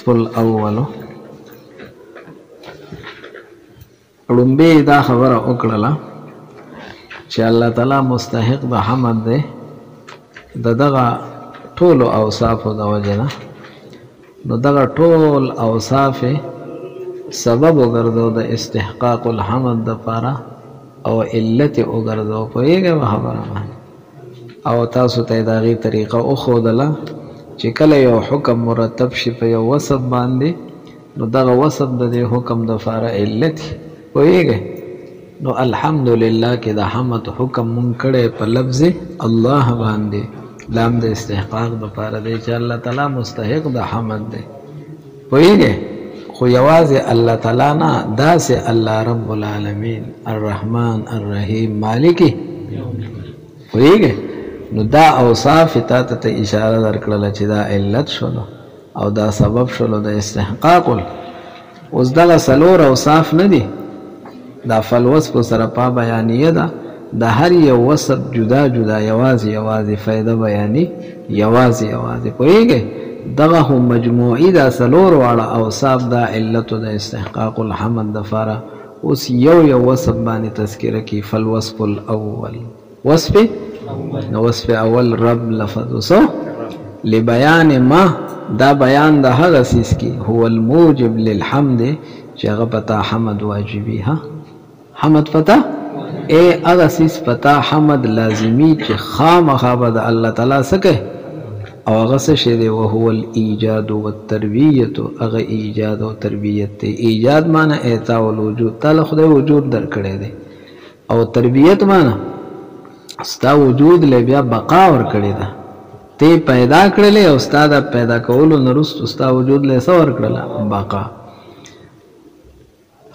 الوصف الاول رنبه دا خبره وکړه چې الله تعالی مستحق د حمد دی دغه ټول اوصاف د وجنه نو دغه ټول اوصاف سبب وګرځو د استحقاق الحمد د پاره او علت وګرځو په یوه خبره باندې او تاسو ته دغه طریقه او خودله چې کله یو حکم مرتب شي په یو وصف باندې نو دغه وصف د حکم د فاره علت ویږي نو الحمدلله کې د حمد حکم مون کړي په لفظ الله باندې لام د استحقاق د فاره دی چې الله تعالی مستحق د حمد دی ویږي خو یوازې الله تعالی نه داسې الله رب العالمین الرحمن الرحیم مالکی ویږي نو دا اوصاف ته اشاره درکړه چې دا علت شول او دا سبب شول د استحقاق اوس دغه سلور اوصاف نه دي دا فالوصف سره په بیانیه ده د هر یو وصف جدا جدا یوازې فائدہ بیانی یوازې پوهیږئ دغه هم مجموعي دا سلور واړه اوصاف دا علت د استحقاق الحمد د فاره اوس یو وصف باندې تذکره کی فالوصف الاول وصف اول رب لفظ وسو لبیان ما دا بیان د هغه سیس کی هو الموجب للحمد چې هغه پتا حمد واجبی ها حمد پتا هغه سیس پتا حمد لازمی چې خامخا به الله تعالی سکه او هغه څه شی دی وهو الايجاد والتربیه هغه ایجاد او تربیت دی ایجاد معنی اعطاء الوجود تعالی خدای وجود درکړی دی او تربیت معنی ستا وجود له بیا بقا ور کړی دا ته پیدا کړلې او استاد پیدا کولو نرست ستا وجود له سور کړل بقا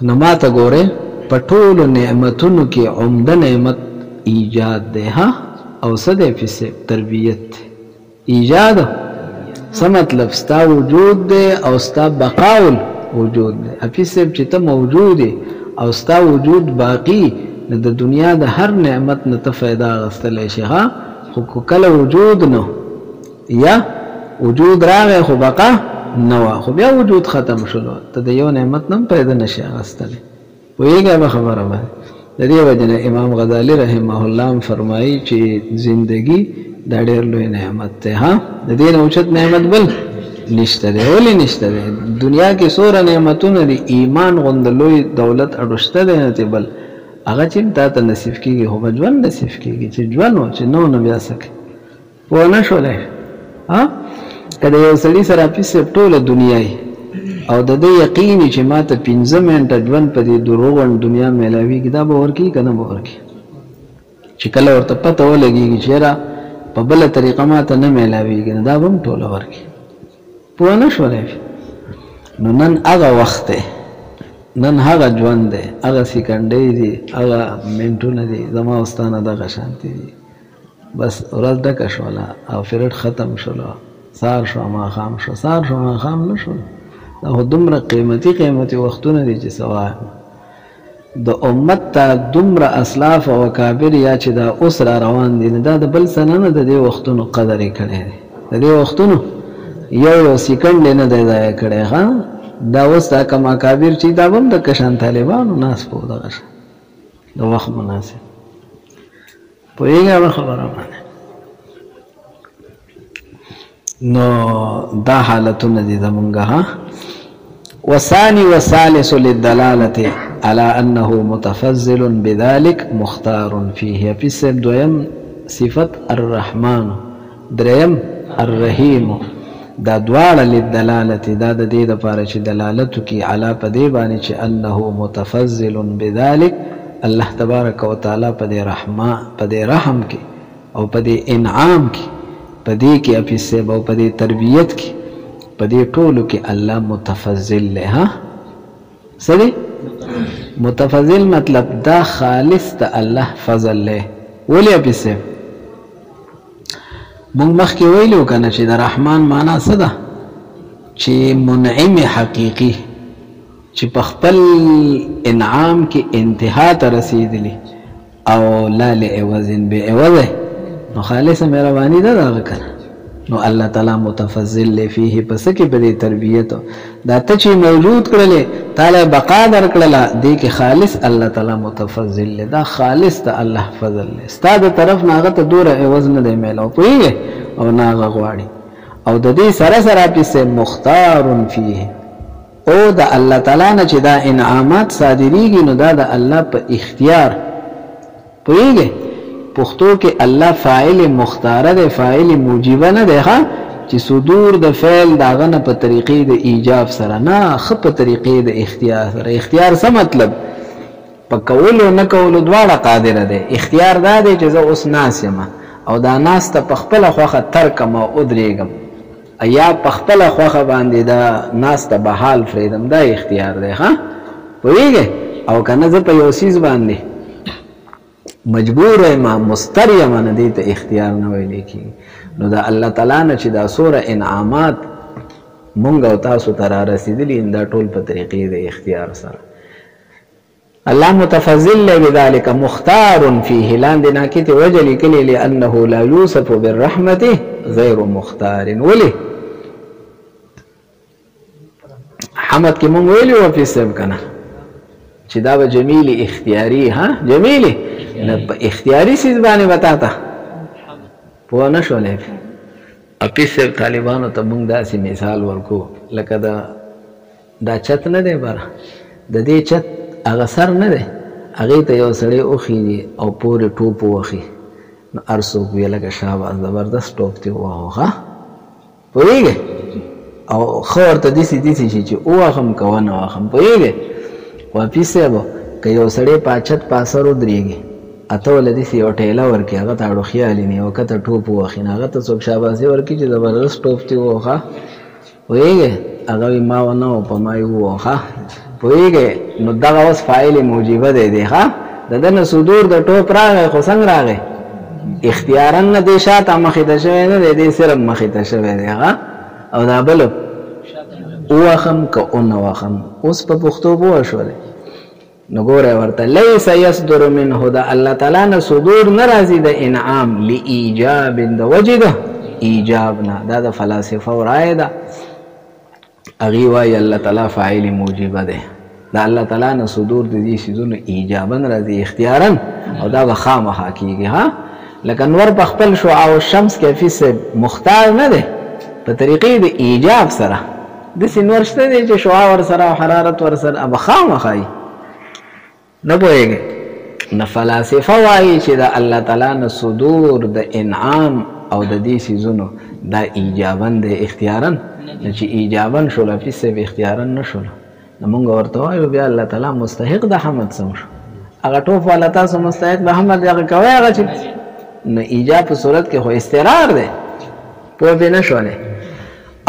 نماته ګوره پټول نعمتونو کې عمده نعمت ایجاد ده ها او سده فسه تربیت ایجاد څه مطلب ستا وجود ده او ستا بقاول وجود ده افسه چې ته موجود او ستا وجود باقی د دنیا د هر نعمت نه ته فائدہ غستلی شي ها خو کله وجود نو یا وجود راغی خو بقا نو خو بیا وجود ختم شلو ته د یو نعمت نه پیدا نشي غستلی ویګه به خبره ده د دې وجنه امام غزالی رحمه الله فرمایي چې زندگی د ډېر لوی نعمت ده ها د دې اوچت نعمت بل نشته دی ولې نشته دی دنیا کې سوره نعمتونه دي ایمان غوند لوی دولت اډوشته دی نه بل هغه چې تا نصیب کیږي هو ژوند نصیب کیږي چې ژوند و چې نو بیا سکه و نه شولای ها کله یو سړي سره پیسې ټوله دنیاي او د دې یقین چې ماته 15 منټه ژوند په دې دروغون دنیا ملاوي کتاب ورکی کنه ورکی چې کله ورته پته ولګي چې را په بل طریقه ماته نه ملاوي کنه دا هم ټوله ورکی په نه شولای نو نن هغه وخت نن هغه ژوند دی هغه سکندې دي هغه منټونه دي زما واستانه دغه شانتي دي بس ورځ ډکه شوله او فرد ختم شوله سار شو ماښام شو سار شو ماښام نه شو دا خو دومره قیمتي وختونه دي چې سوا د امت ته دومره اسلاف او اکابر یا چې دا اوس را روان دي دا د بل څه نه د دې وختونو قدر یې کړی دی د دې وختونو یو سکند نه دی ضایع کړی ها دا اوس دا کم اکابر چې دا هم د کشان طالبانو ناس په دغه د وخت مناسب پوهېږه خبره باندې نو دا حالتونه دي زمونږ ها وثاني وثالث للدلاله على انه متفضل بذلك مختار فيه في السب دویم صفت الرحمن دریم الرحیم دا دواړه للدلاله دا د دې لپاره چې دلالت کوي علا په دې باندې چې انه متفضل بذلك الله تبارک وتعالى په دې رحم کې او په دې انعام کې په دې کې افسه او په دې تربیت کې په دې ټولو کې الله متفضل له ها سړي متفضل مطلب دا خالص ته الله فضل له ولې افسه مونږ مخکې ویلو کنه چې د رحمان معنا څه ده چې منعم حقيقي چې په خپل انعام کې انتها ته رسیدلی او لا لعوض بعوض نو خالصه مهرباني ده دا کنه نو الله تعالی متفضل فيه پس کې په تربیت دا ته چې موجود کړلې تعالی بقا در کړلا دې کې خالص الله تعالی متفضل دا خالص ته الله فضل ستاسو طرف ناغه ته دوره عوض نه دی میلو پوهیږي او ناغه غواړي او د دې سره سره په مختار فيه او د الله تعالی نه چې دا انعامات صادریږي نو دا د الله په اختیار پوهیږي پښتو کې الله فاعل مختاره ده فاعل موجبه نه ده چې صدور د فعل داغه نه په طریقې د ایجاب سره نه خپ په طریقې د اختیار سره اختیار څه مطلب په کول او نه کول دواړه قادر ده اختیار دا دی چې زه اوس ناس یم او دا ناس ته په خپل خوخه ترکم او ادریګم ایا په خپل خوخه باندې دا ناس ته به حال فریدم دا اختیار ده ها پوهیږي او کنه زه په یو سیز باندې مجبور ما مستری من دې ته اختیار نه ویل کی نو دا الله تعالی نه چې دا سوره انعامات مونږ او تاسو ته را رسیدلی دا ټول په طریقې د اختیار سره الله متفضل بذلك مختار فيه لاندې ناکته وجلی کلی لانه لا يوصف بالرحمه غير مختار ولي حمد کې مونږ ویلو په سبب کنه چې دا به جمیل اختیاری ها جمیل نه اختیاری سیز باندې وتاته په نه شولې اپیسه طالبانو ته موږ داسې مثال ورکو لکه دا چت نه دی بار د دې چت هغه سر نه دی هغه ته یو سړی اوخی او پورې ټوپ وخی نو ارسو وی لکه شابه زبردست ټوپ دی واه پوهیږي او خور ته دسی چې اوخم کوونه واخم پوهیږي واپیسه به که یو سړی پاچت پاسرو درېږي اته ولدي سی او ټیلا ورکی هغه ته اړو خیال نه او کته ټوپ وخی نه هغه ته څوک شاباسي ورکی چې زبردست ټوپ دی وخه ویږي هغه ما ونه په ما یو وخه ویږي نو دا اوس فاعل موجبه دی ها دنه صدور د ټوپ راغی خو څنګه راغی اختیارا نه دی شاته مخې ته شوی نه دی صرف مخې ته شوی دی ها او دا بل وخم که اون وخم اوس په پښتو بو شوله نو ګوره ورته ليس يصدر منه دا الله تعالی نه صدور ناراضي د انعام لايجاب د وجده ایجابنا دا د فلسفه ورای دا اغي وای الله تعالی فاعل موجبه ده دا الله تعالی نه صدور د دې شذون ایجابا راضي اختیارا او دا بخامه کیږي ها لکه نور په خپل شعاع او شمس کې فیس مختار نه ده په طریقې د ایجاب سره د سینور شته دی چې شعاع ور سره حرارت ور سره بخامه خای نه پوهیږي نه فلسفه وایي چې د الله تعالی نه صدور د انعام او د دې سيزونو دا ایجابن د اختیارن چې ایجابن شول فیس به اختیارن نشول نو موږ ورته وایو بیا الله تعالی مستحق د حمد سم شو هغه ټوف ولا تاسو مستحق د حمد هغه کوي هغه چې نو ایجاب په صورت کې خو استقرار ده په به نشوله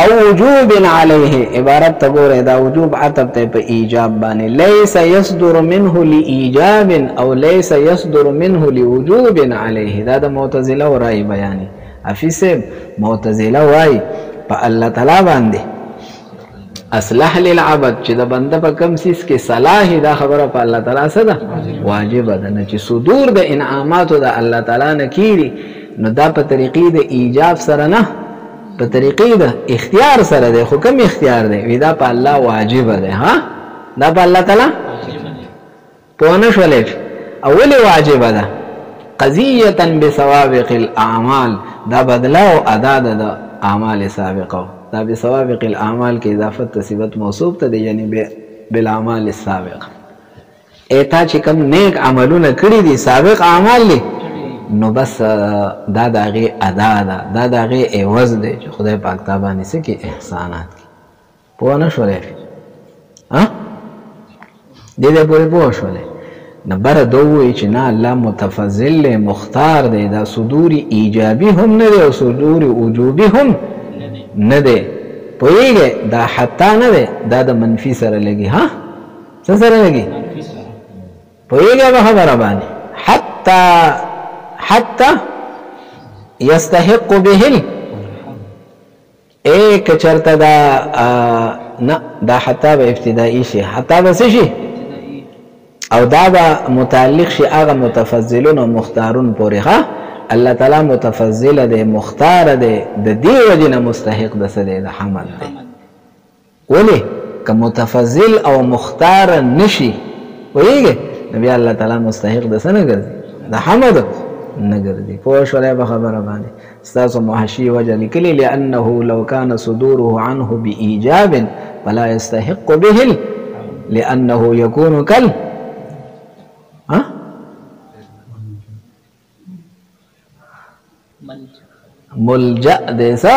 او وجوب عليه عبارت تقول دا وجوب عطب ته په ایجاب باندې ليس يصدر منه لايجاب او ليس يصدر منه لوجوب عليه دا د معتزله ورای بیان افیسه معتزله وای په الله تعالی باندې اصلح للعبد چې د بنده په کم سیس کې صلاح دا خبره په الله تعالی سره واجب ده نه چې صدور د انعامات د الله تعالی نه کیږي نو دا په طریقې د ایجاب سره نه په طریقې د اختیار سره ده خو کوم اختیار ده وی دا په الله واجب ده ها دا په الله تعالی په نه شولې اول واجب ده قضیه بسوابق الاعمال دا بدلا او ادا د اعمال سابقه دا بسوابق الاعمال کې اضافت صفت موصوف ته دی یعنی بالاعمال السابقه ایتا چې کوم نیک عملونه کړی دي سابق اعمال دي نو بس دا دغه ادا ده دا دغه عوض دی چې خدای پاک تابانه سي کې احسانات په نه شولې ها دې پورې پوه شولې نمبر 2 چې نه الله متفضل مختار دی دا صدور ایجابي هم نه دی او صدور وجوبي هم نه دی پوهیږي دا حتی نه دی دا د منفي سره لګي ها څه سره لګي پوهیږي به خبره باندې حتى يستحق به ایک چرته دا نه دا حتی به ابتدائي شي حتی به شي او دا به متعلق شي هغه متفضلون او مختارون پورې ها الله تعالی متفضل دی مختار دی د دې وجنه مستحق د سده د حمد دی ولی که متفضل او مختار نشي ویږي نبی الله تعالی مستحق د سنه ګرځي د حمد نه ګرځي پوه شولای په خبره باندې استاسو محشي وجه لیکلی لانه لو كان صدوره عنه بايجاب فلا يستحق به لانه يكون كل ملجا دیسا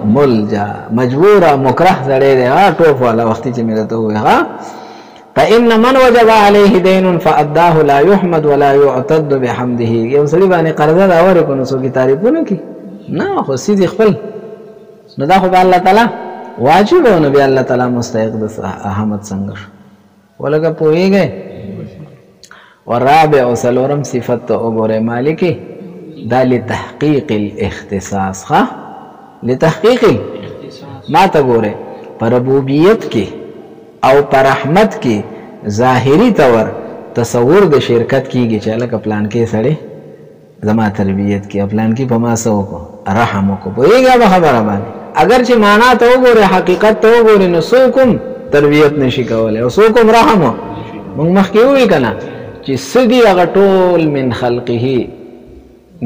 ملجا مجبورا مکره زړې دی ها ټوپ والا وخت چې مې ته وې ها فإن من وجب عليه دين فأداه لا يحمد ولا يعتد بحمده یو سړي باندې قرضه دا ورکو نو څوک تعریفونه کوي نه خو سیدی خپل نو دا خو الله تعالی واجب او نبی الله تعالی مستحق د حمد څنګه ولګه پوېږي والرابع وسلورم صفت وګوره مالکی دا لتحقیق الاختصاص ها لتحقیق ما ته ګوره پر ربوبیت کې او پر رحمت کې ظاهری طور تصور د شرکت کیږي چې لکه پلان کې سړی زما تربیت کې پلان کې په ما سو کو رحم کو پوېږي به خبره باندې اگر چې معنا ته وګوره حقیقت ته وګوره نو سوکم تربیت نشي کولای او سوکم رحم موږ مخکې وی کنه چې سدي هغه ټول من خلقه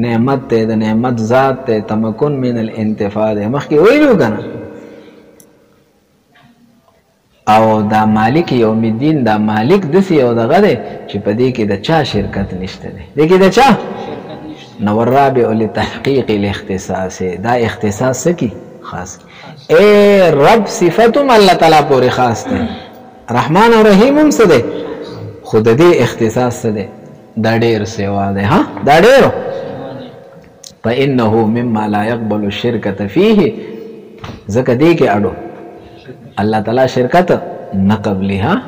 نعمت ته د نعمت ذات ته تمکن من الانتفاع مخکې ویلو کنه او دا مالک یوم الدین دا مالک دسی او دغه دی چې په دې کې د چا شرکت نشته دی دې کې د چا نو الرابع لتحقیق الاختصاص دا اختصاص سکی خاص اے رب صفتم الله تعالی پورې خاص دی رحمان او رحیم هم څه دی خود دې اختصاص څه دی دا ډېر سیوا دی ها دا ډېر فإنه مما لا يقبل الشركة فيه ځکه دې کې اډو الله تعالی شرکت نه قبلها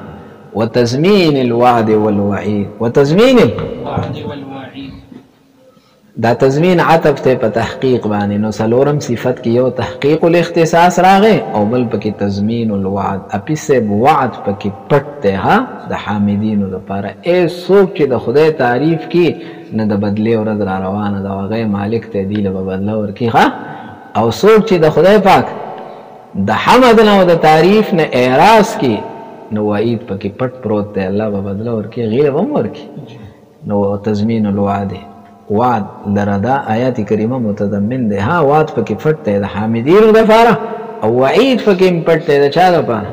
وتزمین الوعد والوعید وتزمین الوعد والوعید دا تزمین عطف ته په تحقیق باندې نو سلورم صفت کې یو تحقیق الاختصاص راغی او بل پکې تزمین الوعد اپیسه وعد پکې پټ ته ها د حامدینو لپاره ای څوک چې د خدای تعریف کی نه د بدلی او د روانه دا هغه مالک ته دی له بدلا ورکی ها او څوک چې د خدای پاک د حمد نه او د تعریف نه اعراض کی نو وعید پکې پټ پروت دی الله به بدلا ورکی غیر هم ورکی نو تزمین الوعد وعد لردا آیات کریمه متضمن ده ها وعد پکې پټ دی د حامدینو لپاره او وعید پکې پټ دی د چا لپاره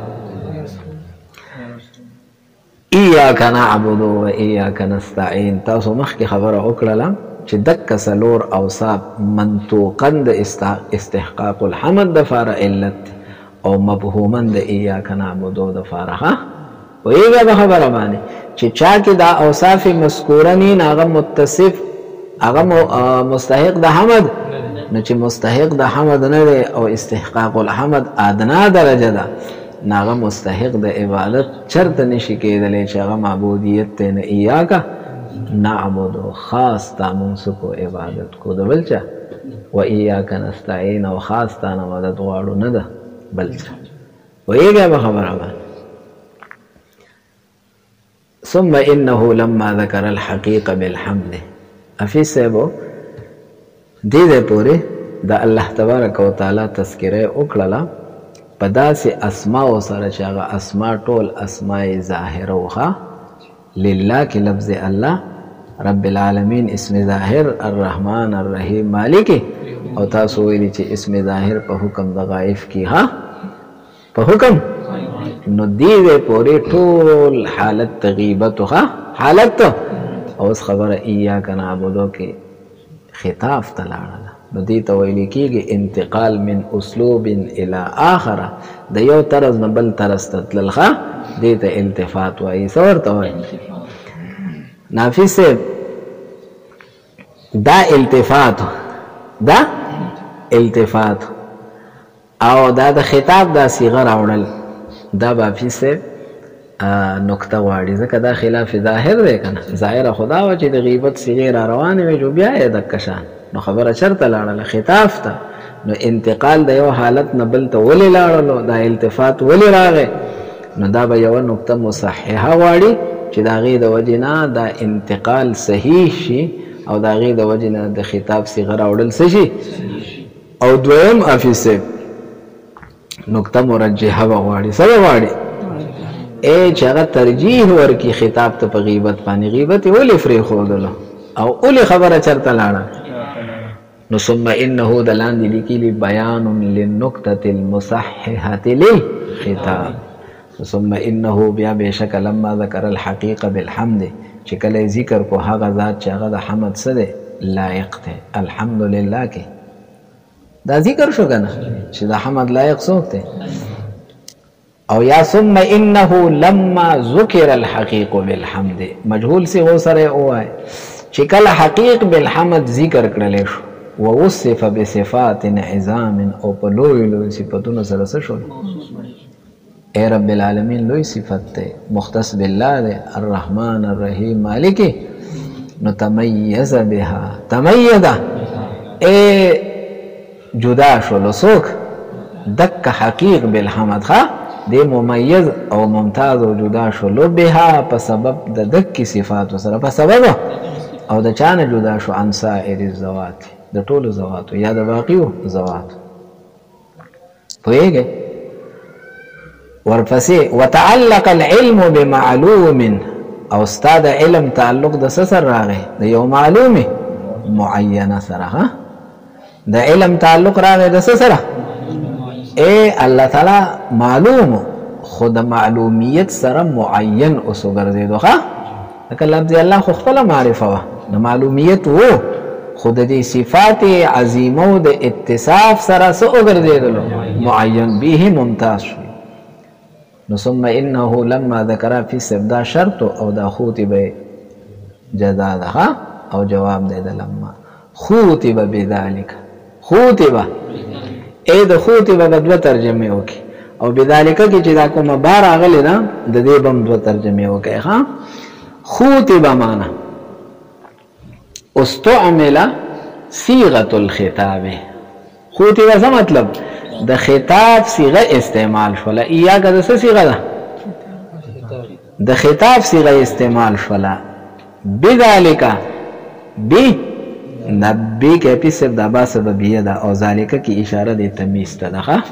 ایاک نعبد و ایاک نستعین تاسو مخکې خبره وکړه چې دک سلور اوصاف منطوقاً د استحقاق الحمد د فار علت او مفهوماً د ایاک نعبد د فارها ویږي به خبره باندې چې چا کې دا اوصاف مذکوره نه هغه متصف هغه مستحق د حمد نو چې مستحق د حمد نه دی او استحقاق الحمد ادنا درجه ده ناغه مستحق د عبادت چرته نشي کېدلی چې هغه معبودیت ته نه ایاک نعبد خاص تامونس کو عبادت کو د بلچا و ایاک نستعین او خاص تا نه مدد غواړو نه ده بلچا ویږي به خبره ده ثم انه لما ذكر الحقيقه بالحمد افي سبو دې پورې د الله تبارک وتعالى تذکره وکړه په داسې اسماء سره چې هغه اسماء ټول اسماء ظاهره وخه لله کی لفظ الله رب العالمین اسم ظاهر الرحمن الرحیم مالک او تاسو ویلی چې اسم ظاهر په حکم د غائب کی ها په حکم نو دی پوری ټول حالت تغیبت ها حالت او اس خبر ایاک نعبدو کې خطاب تلاړه نو دی ته ویل کېږي انتقال من اسلوب الى اخر د یو طرز نه بل طرز ته تللخه دی ته التفات وایي څه ورته وایي نافس دا التفات او دا د خطاب دا صيغه راوړل دا بافیس نقطه واړي ځکه دا خلاف ظاهر دی کنه ظاهر خدا و چې د غیبت صيغه را روانه وي جو بیا یې د کشان نو خبره چرته لاړه خطاب ته نو انتقال د یو حالت نه بل ته ولې لاړلو دا التفات ولې راغی نو دا به یو نقطه مصححه واړي چې دا غي د وجنا دا انتقال صحیح شي او دا غي د وجنه د خطاب صيغه راوړل شي. او دویم افیسه نقطه مرجحه وغواړي سره وغواړي چې هغه ترجیح ورکی خطاب ته په غیبت باندې. غیبت ولې فرې خودله او ولې خبره چرته لاړه؟ نو ثم انه دلان دي لیکلي بیان للنقطه المصححه للخطاب. ثم انه بیا بشک لما ذکر الحقيقه بالحمد چې کله ذکر کو هغه ذات چې هغه د حمد سره لایق دی. الحمدلله کې دا ذکر شو کنه چې د حمد لایق څوک دی. او یا ثم انه لما ذکر الحقيق بالحمد مجهول سی هو سره وای چې کله حقیق بالحمد ذکر کړل شو ووصف بصفات عظام او په لوی صفاتونو سره شو. اے رب العالمین لوی صفت ته مختص بالله ده الرحمن الرحیم مالک نو تمیز بها تمیز اے جدا شو لسوک دک حقیق بالحمد خوا دی ممیز او ممتاز او جدا شو لو بها په سبب د دک صفات سره په سبب او د چانه جدا شو عن سائر الذوات د ټولو ذواتو یا د باقیو ذواتو. پوهیږئ ورپسې وتعلق العلم بمعلوم او استاد علم تعلق د سر راغی د یو معلومه معینه سره. د علم تعلق راغی د سره اے الله تعالی معلوم خود معلومیت سره معین اوسو ګرځیدو. ښه لکه لفظ الله خو خپل معرفه وا د معلومیت وو خود دې صفات عظیمه د اتصاف سره سو ګرځیدلو معین به ممتاز شو. نو ثم انه لما ذکر فی سبدا شرط او دا خوتبه جزا ده او جواب ده لما خوتبه بذلك خوتبه اې د خوتبه د دوه ترجمه وکي او بذلك کې چې دا کومه بار اغلی دا د دې بم دوه ترجمه وکي. ها خوتبه معنا استعمل صيغه الخطاب. خوتبه څه مطلب؟ د خطاب صيغه استعمال شوله. ایاګه د څه صيغه ده؟ د خطاب صيغه استعمال شوله. بذلك بی نبی کې پیسه د با سببیه ده او ذالک کی اشاره د تمیز ته ده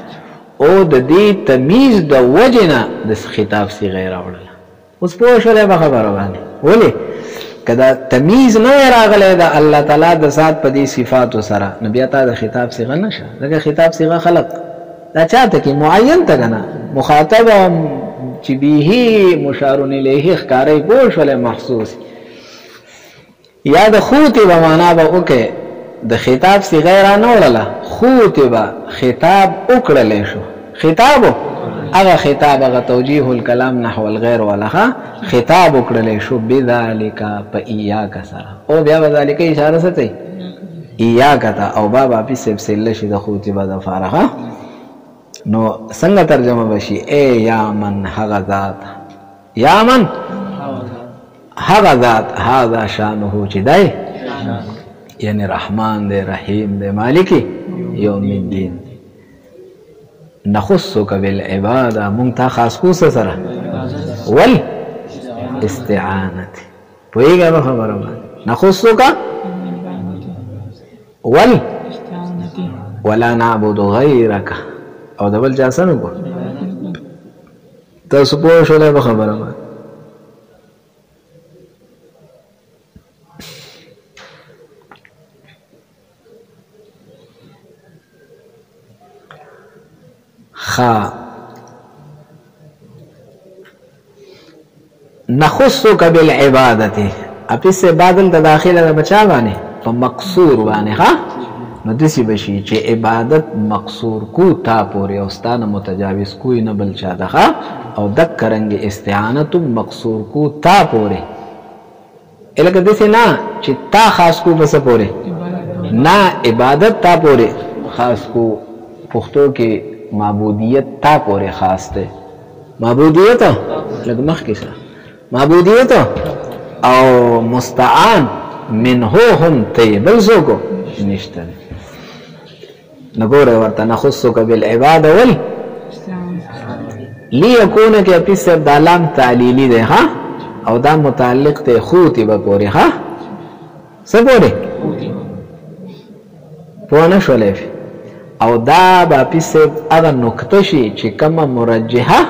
او د دې تمیز د وجنه د خطاب صيغه راوړل. اوس په شوله به خبره باندې ولی کدا تمیز نه راغله ده الله تعالی د ذات په دې صفات سره نبی ته د خطاب صيغه نشه. دغه خطاب صيغه خلق دا چاته کې معین ته کنه مخاطب چې به مشار الیه ښکارې په شوله محسوس یا د خوتبه معنا به وکي د خطاب صيغه را نه وړله. خوتبه خطاب وکړل شو. خطاب هغه خطاب هغه توجیه الکلام نحو الغیر ولها خطاب وکړل شو بذالک په ایاک سره او بیا بذالک اشاره ستې ایاک ته او بابا په سلسله شي د خوتبه د فارغه. نو څنګه ترجمه بشي؟ اے یا من هغه ذات یا من هغه ذات هذا شانه چې دی یعنی رحمان دی رحیم دی مالک یوم الدین. نخصك بالعباده مونږ خاص کو سره ول استعانه پوهیږه په خبره باندې نخصك ول ولا نعبد غيرك او د بل جاسنو کو تاسو په شوله په خبره باندې خا نخصك بالعبادة اپس عبادت د داخله د بچا باندې په مقصور باندې. ها نو دسی بشي چې عبادت مقصور کو تا پورې او ستانه متجاوز کوی نه بل چا ده او دک کرنګ استعانت مقصور کو تا پورې الکه دسی نه چې تا خاص کو بس پورې نه عبادت تا پورې خاص کو. پښتو کې معبودیت تا پورې خاص ده. معبودیت لکه مخ کې معبودیت او مستعان منه هم تی بل سوکو نشته. نګوره ورته نخصك بالعباده ول ليكون کې اپس د علام تعلیلی ده او دا متعلق ته خوتبه پورې. څه پوره پوه نه شولې او دا به پیسه هغه نقطه شي چې کومه مرجحه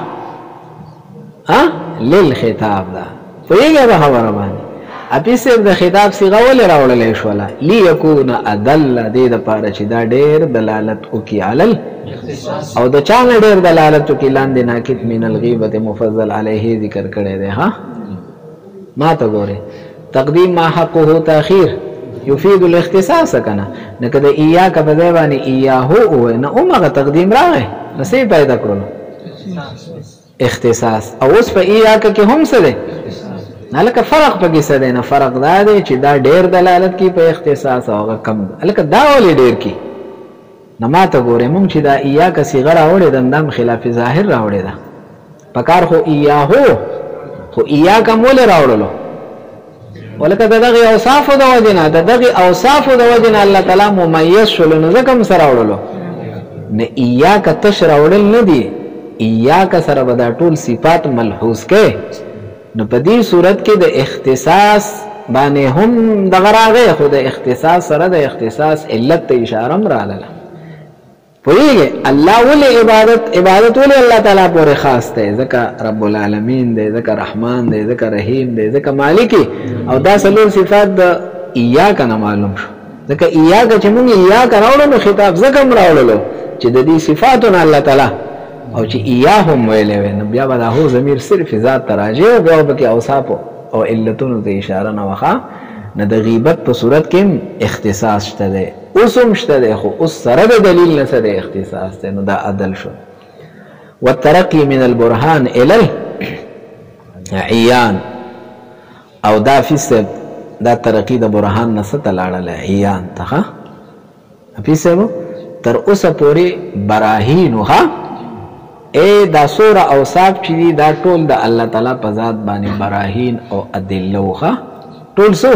للخطاب ده پوهېږې به خبره باندې اپیسه د خطاب صيغه ولې راوړلې شوله ليكون ادل دې دپاره چې دا ډېر دلالت وکړي علل او د چا نه ډېر دلالت وکړي لاندې ناکد من الغیبة مفضل علیه ذکر کړی دی ها ما ته ګورې تقدیم ما حقه تاخیر یفید الاختصاص کنه نه کده ایاک په ځای باندې ایاهو او نه اومغه تقدیم راغی نو څه پیدا کړلو اختصاص او اوس په ایاک کې هم څه دی لکه فرق پکې څه دی نه فرق دا دی چې دا ډېر دلالت کوي په اختصاص او هغه کم لکه دا ولې ډېر کوي نو ما ته ګورې مونږ چې دا ایاک صیغه راوړې ده همدام خلاف ظاهر راوړې ده پکار خو ایاهو خو ایاک هم ولې راوړلو ولکه د دغې اوصافو د وجې نه د دغې اوصافو د وجې نه الله تعالی ممیز شولو نو ځکه هم څه راوړلو نه ایاک تش راوړل نه دي ایاک سره به دا ټول صفات ملحوظ کې نو په دې صورت کې د اختصاص باندې هم دغه راغی خو د اختصاص سره د اختصاص علت ته اشاره هم راغله پوهېږې الله ولې عبادت ولې الله تعالی پورې خاص دی ځکه رب العالمین دی ځکه رحمان دی ځکه رحیم دی ځکه مالکی او دا څلور صفات د ایاک نه معلوم شو ځکه ایاک چې موږ ایاک راوړو نو خطاب ځکه هم راوړلو چې د دې صفاتو نه الله تعالی او چې ایاهم ویلې وي نو بیا به دا هو ضمیر صرف ذات ته راجع او بیا به کې اوصافو او علتونو ته اشاره نه وښه نه د غیبت په صورت کې اختصاص شته دی اوس هم شته دی خو اوس سره د دلیل نه سره اختصاص دی نو دا عدل شو والترقي من البرهان الى العيان او دا فیصد دا ترقی د برهان نه څه ته لاړله عیان ته ښه فیصد تر اوسه پورې براهینو ښه دا سوره اوصاف چې دي دا ټول د الله تعالی په ذات باندې براهین او ادله وخه ټول سو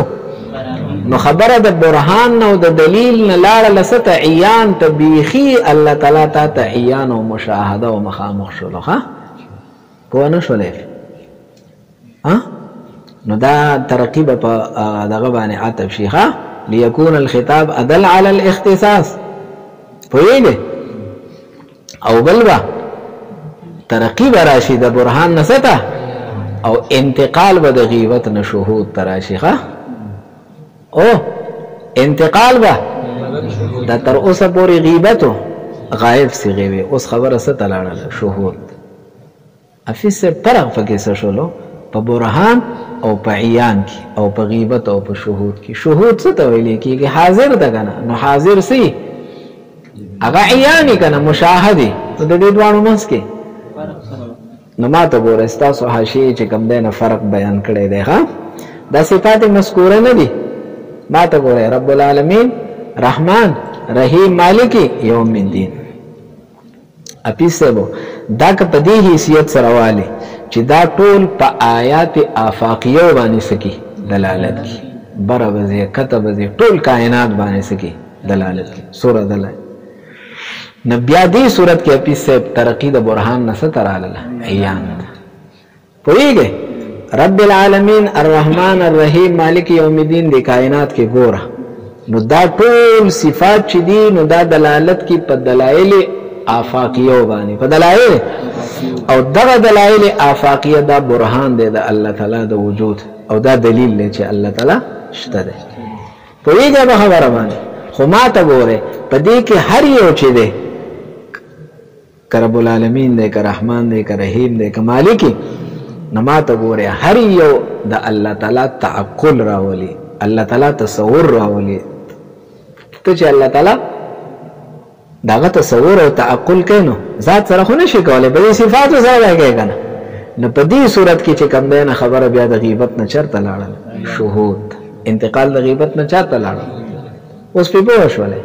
نو خبره د برهان او د دلیل نه لاړه لسته عیان تبیخي الله تعالی ته عیان او مشاهده او مخامخ شول ها په نه شولې نو دا ترقیب په دغه باندې عطف شيخه ليكون الخطاب ادل على الاختصاص پوهیږي او بلوا ترقی براشی د برهان نستا او انتقال به د غیبت نه شهود تراشی ښه او انتقال به د تر اوسه پورې غیبتو غایب صیغه وي اوس خبره څه تلاړه شهود افیس فرق پکې څه شولو په برهان او په عیان کې او په غیبت او په شهود کې شهود څه ته ویل کېږي حاضر ده کنه نو حاضر سي هغه عیان کنه مشاهده د دې دوانو منځ کې نو ما ته ګوره ستاسو حاشیې چې کوم دی نه فرق بیان کړی دی ښه دا صفات مذکوره نه دي ما ته ګوره رب العالمین رحمان رحیم مالکی یوم الدین اپیسبو دا که په دې حیثیت سره والی چې دا ټول په آیات آفاقیو باندې سکی دلالت کی بره بځې کته بځې ټول کائنات باندې سکی دلالت کی سوره دلالت نو بیا دې صورت کې اپیسب ترقی د برهان نه ستر علاله عیان پوهیږي رب العالمین الرحمن الرحیم مالک یوم الدین د کائنات کې ګوره نو دا ټول صفات چې دي نو دا دلالت کی په دلایل آفاقیو باندې په دلایل او دغه دلایل آفاقیه دا برهان دی د الله تعالی د وجود او دا دلیل دی چې الله تعالی شته دی پوهیږي به خبره باندې خو ما ته ګوره په دې کې هر یو چې دی که رب العالمین دی که رحمان دی که رحیم دی که مالکی نو ما ته ګوره هر یو د الله تعالی تعقل راولي الله تعالی تصور راولي ته چې الله تعالی داغه تصور او تعقل کینو ذات سره خو نشي کولای په صفات سره کوي کنه نو په دې صورت کې چې کوم دی نه خبره بیا د غیبت نه چرته لاړل شهود انتقال د غیبت نه چرته لاړل اوس په پوه شولې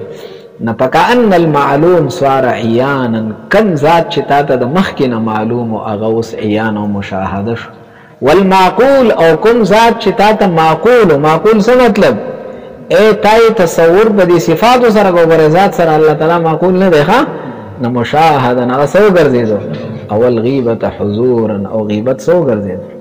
نه پکأن المعلوم صار عیانا کم ذات چې تاته د مخکې نه معلوم او هغه اوس عیان او مشاهده شو والمعقول او کوم ذات چې تاته معقول معقول څه مطلب اے تای تصور په دې صفاتو سره ګوره ذات سره الله تعالی معقول نه دی ښه نه مشاهده نه سو ګرځیدو اول غیبت حضورا او غیبت سو ګرځیدو